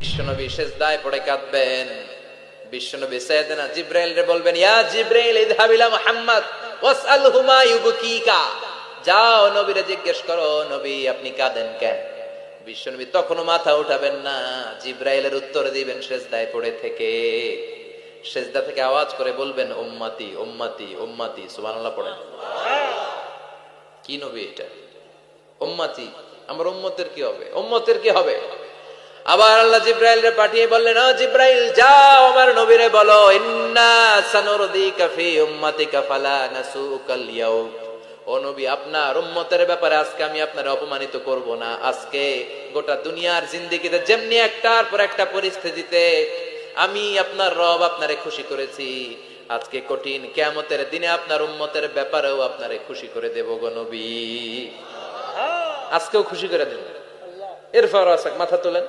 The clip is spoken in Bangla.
বিশ্বনবী সেজদায় পড়ে কাঁদবেন। বিশ্বনবী সাইয়েদনা জিব্রাইল রে বলবেন, ইয়া জিব্রাইল ইযহাব ইলা মুহাম্মদ ওয়াসআলহু মা ইউবকিকা। যাও নবীরে জিজ্ঞেস করো, নবী আপনি কাঁদেন কেন? বিশ্বনবী তখনও মাথা উঠাবেন না, জিব্রাইলের উত্তর দিবেন সেজদায় পড়ে থেকে। সেজদা থেকে আওয়াজ করে বলবেন, উম্মতি উম্মতি উম্মতি। সুবহানাল্লাহ পড়েন। কি নবী এটা? উম্মতি, আমার উম্মতের কি হবে? উম্মতের কি হবে? আবার আল্লাহ জিব্রাইলকে পাঠিয়ে বললেন, ও জিব্রাইল যাও আমার নবীরে বলো, ইন্না সানুরদিকা ফি উম্মাতিকা ফালা নাসুকাল ইয়াউম। ও নবী, আপনার উম্মতের ব্যাপারে আজকে আমি আপনারে অপমানিত করব না। আজকে গোটা দুনিয়ার জিন্দেগিতে যেমনি একটার পর একটা পরিস্থিতিতে আমি আপনার রব আপনারে খুশি করেছি, আজকে কঠিন কিয়ামতের দিনে আপনার উম্মতের ব্যাপারেও আপনারে খুশি করে দেব গো নবী। আজকেও খুশি করে দেব। এরপর মাথা তোলেন।